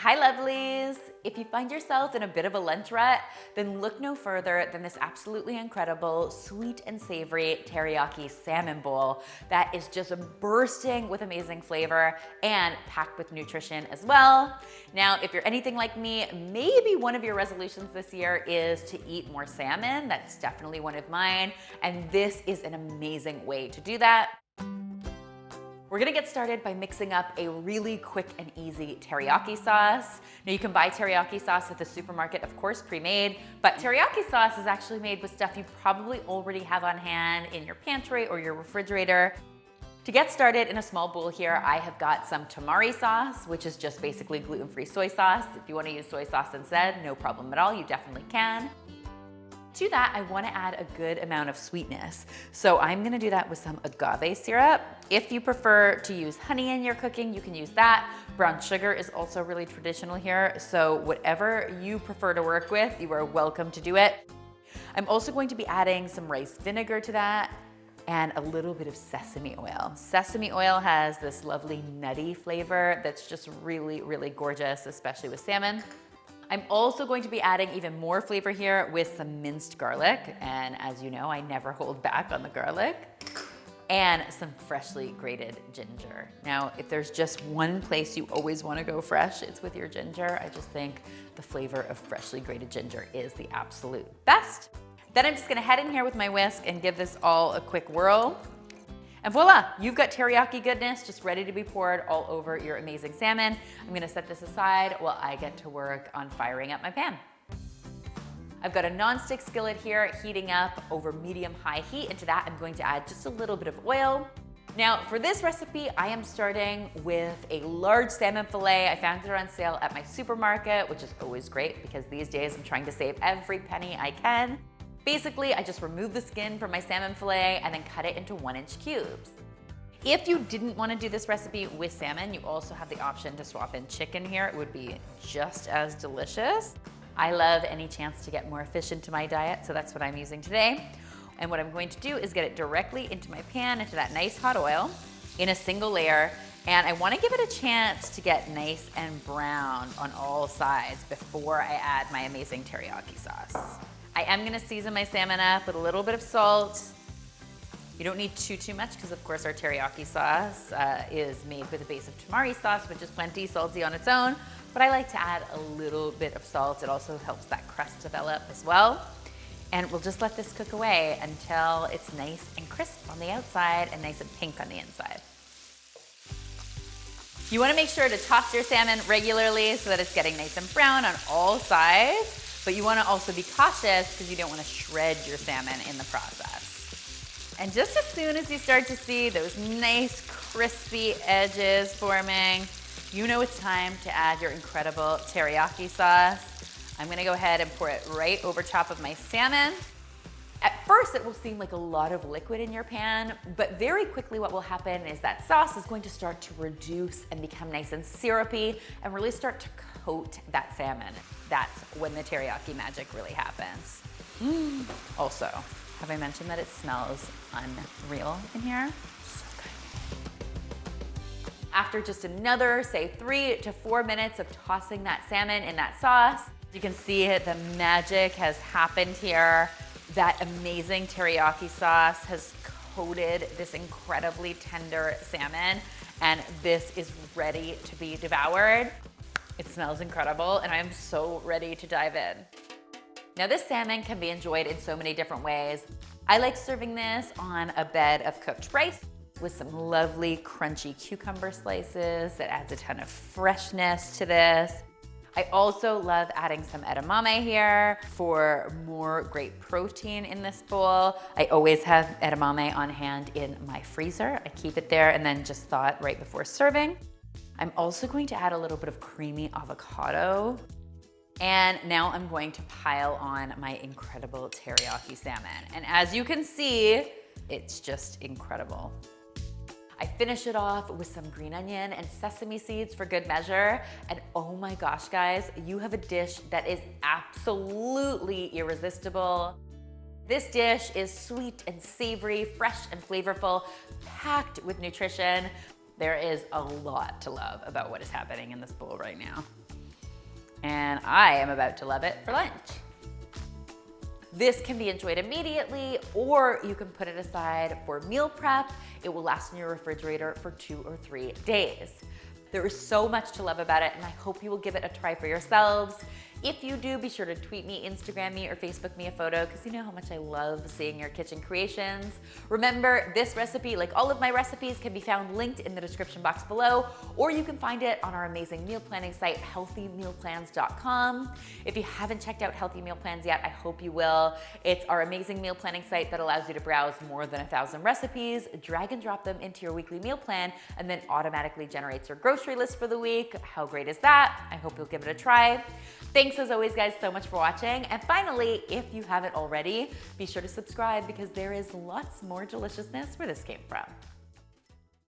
Hi lovelies! If you find yourself in a bit of a lunch rut, then look no further than this absolutely incredible sweet and savory teriyaki salmon bowl that is just bursting with amazing flavor and packed with nutrition as well. Now, if you're anything like me, maybe one of your resolutions this year is to eat more salmon. That's definitely one of mine, and this is an amazing way to do that. We're gonna get started by mixing up a really quick and easy teriyaki sauce. Now you can buy teriyaki sauce at the supermarket, of course, pre-made, but teriyaki sauce is actually made with stuff you probably already have on hand in your pantry or your refrigerator. To get started in a small bowl here, I have got some tamari sauce, which is just basically gluten-free soy sauce. If you wanna use soy sauce instead, no problem at all, you definitely can. To that, I want to add a good amount of sweetness. So I'm going to do that with some agave syrup. If you prefer to use honey in your cooking, you can use that. Brown sugar is also really traditional here. So whatever you prefer to work with, you are welcome to do it. I'm also going to be adding some rice vinegar to that and a little bit of sesame oil. Sesame oil has this lovely nutty flavor that's just really, really gorgeous, especially with salmon. I'm also going to be adding even more flavor here with some minced garlic, and as you know, I never hold back on the garlic, and some freshly grated ginger. Now, if there's just one place you always want to go fresh, it's with your ginger. I just think the flavor of freshly grated ginger is the absolute best. Then I'm just gonna head in here with my whisk and give this all a quick whirl. And voila, you've got teriyaki goodness just ready to be poured all over your amazing salmon. I'm gonna set this aside while I get to work on firing up my pan. I've got a non-stick skillet here heating up over medium-high heat. Into that, I'm going to add just a little bit of oil. Now, for this recipe, I am starting with a large salmon fillet. I found it on sale at my supermarket, which is always great because these days I'm trying to save every penny I can. Basically, I just remove the skin from my salmon fillet and then cut it into 1-inch cubes. If you didn't want to do this recipe with salmon, you also have the option to swap in chicken here. It would be just as delicious. I love any chance to get more fish into my diet, so that's what I'm using today. And what I'm going to do is get it directly into my pan, into that nice hot oil, in a single layer. And I want to give it a chance to get nice and brown on all sides before I add my amazing teriyaki sauce. I am gonna season my salmon up with a little bit of salt. You don't need too much because of course our teriyaki sauce is made with a base of tamari sauce, which is plenty salty on its own, but I like to add a little bit of salt. It also helps that crust develop as well. And we'll just let this cook away until it's nice and crisp on the outside and nice and pink on the inside. You wanna make sure to toss your salmon regularly so that it's getting nice and brown on all sides. But you want to also be cautious because you don't want to shred your salmon in the process. And just as soon as you start to see those nice crispy edges forming, you know it's time to add your incredible teriyaki sauce. I'm going to go ahead and pour it right over top of my salmon. At first, it will seem like a lot of liquid in your pan, but very quickly what will happen is that sauce is going to start to reduce and become nice and syrupy and really start to coat that salmon. That's when the teriyaki magic really happens. Also, have I mentioned that it smells unreal in here? So good. After just another, say 3 to 4 minutes of tossing that salmon in that sauce, you can see it, the magic has happened here. That amazing teriyaki sauce has coated this incredibly tender salmon, and this is ready to be devoured. It smells incredible, and I'm so ready to dive in. Now, this salmon can be enjoyed in so many different ways. I like serving this on a bed of cooked rice with some lovely crunchy cucumber slices. That adds a ton of freshness to this. I also love adding some edamame here for more great protein in this bowl. I always have edamame on hand in my freezer. I keep it there and then just thaw it right before serving. I'm also going to add a little bit of creamy avocado. And now I'm going to pile on my incredible teriyaki salmon. And as you can see, it's just incredible. I finish it off with some green onion and sesame seeds for good measure. And oh my gosh, guys, you have a dish that is absolutely irresistible. This dish is sweet and savory, fresh and flavorful, packed with nutrition. There is a lot to love about what is happening in this bowl right now. and I am about to love it for lunch. This can be enjoyed immediately, or you can put it aside for meal prep. It will last in your refrigerator for 2 or 3 days. There is so much to love about it, and I hope you will give it a try for yourselves. If you do, be sure to tweet me, Instagram me, or Facebook me a photo, because you know how much I love seeing your kitchen creations. Remember, this recipe, like all of my recipes, can be found linked in the description box below, or you can find it on our amazing meal planning site, healthymealplans.com. If you haven't checked out Healthy Meal Plans yet, I hope you will. It's our amazing meal planning site that allows you to browse more than 1,000 recipes, drag and drop them into your weekly meal plan, and then automatically generates your grocery list for the week. How great is that? I hope you'll give it a try. Thanks as always, guys, so much for watching. And finally, if you haven't already, be sure to subscribe because there is lots more deliciousness where this came from.